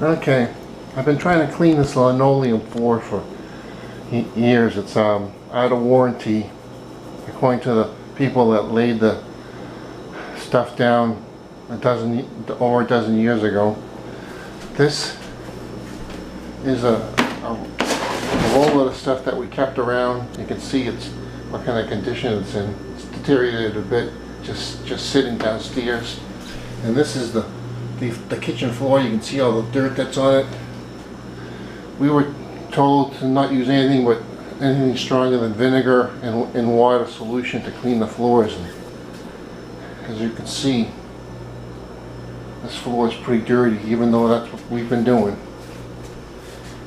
Okay, I've been trying to clean this linoleum floor for years. It's out of warranty, according to the people that laid the stuff down over a dozen years ago. This is a roll of the stuff that we kept around. You can see it's what kind of condition it's in. It's deteriorated a bit, just sitting downstairs. And this is the kitchen floor. You can see all the dirt that's on it. We were told to not use anything stronger than vinegar and water solution to clean the floors. And as you can see, this floor is pretty dirty, even though that's what we've been doing.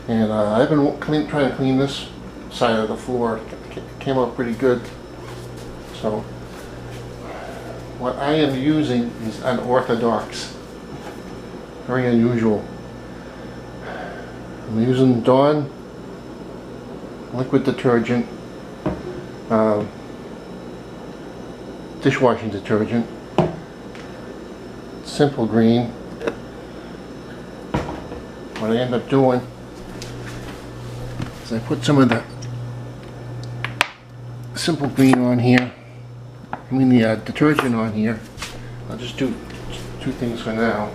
And I've been trying to clean this side of the floor. It came out pretty good. So what I am using is unorthodox, very unusual. I'm using Dawn liquid detergent, dishwashing detergent, simple green. What I end up doing is I put some of the simple green on here. I mean the detergent on here. I'll just do two things for now.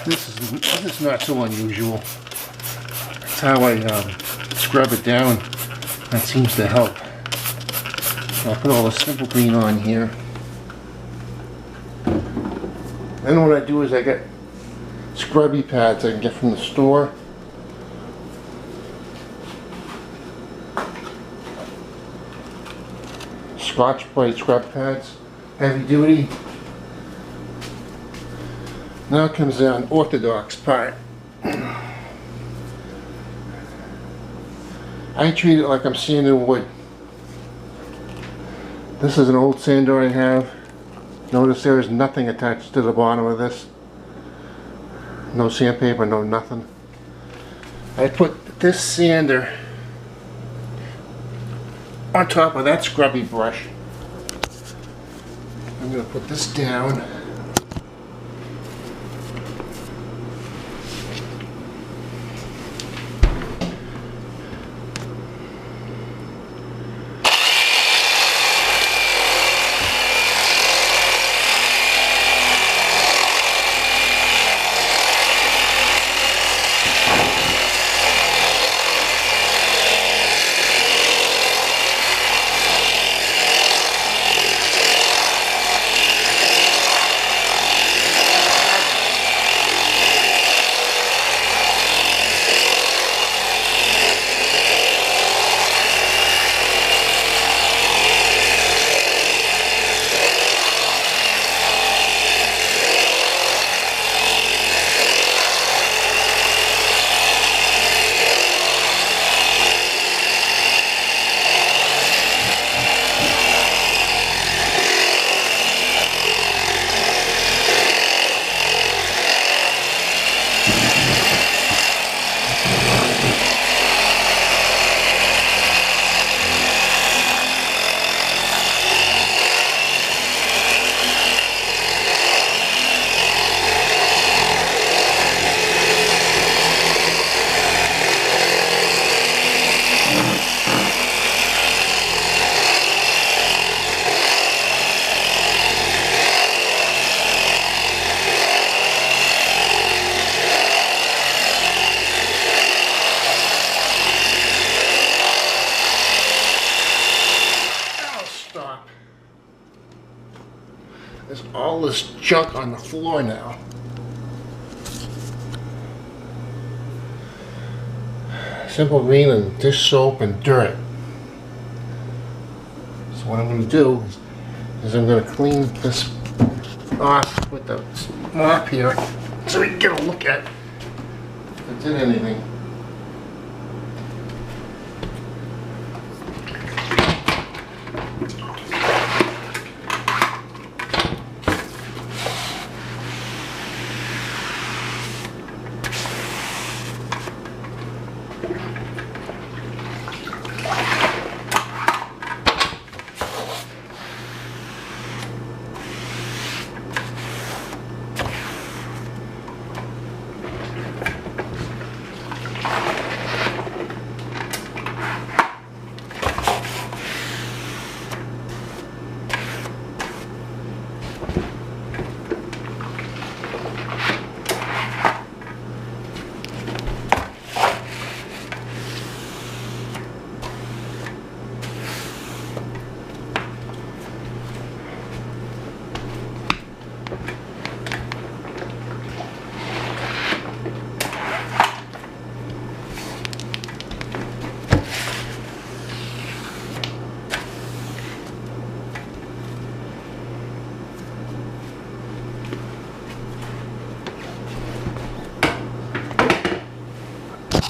This is not so unusual. That's how I scrub it down. That seems to help. So I'll put all the simple green on here. Then what I do is I get scrubby pads I can get from the store. Scotch-Brite scrub pads, heavy duty. Now comes the unorthodox part. I treat it like I'm sanding wood. This is an old sander I have. Notice there is nothing attached to the bottom of this. No sandpaper, no nothing. I put this sander on top of that scrubby brush. I'm going to put this down. There's all this junk on the floor now. Simple green and dish soap and dirt. So what I'm going to do is I'm going to clean this off with the mop here so we can get a look at if it did anything.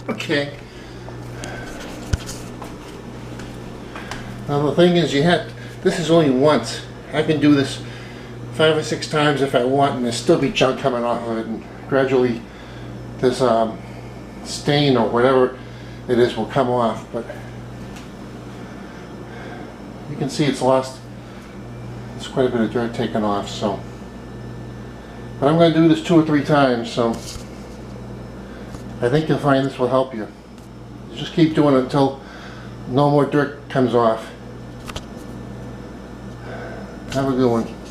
Okay. Now the thing is, this is only once. I can do this 5 or 6 times if I want, and there'll still be junk coming off of it, and gradually this stain or whatever it is will come off. But you can see it's lost. There's quite a bit of dirt taken off. So, but I'm going to do this 2 or 3 times. So I think you'll find this will help you. Just keep doing it until no more dirt comes off. Have a good one.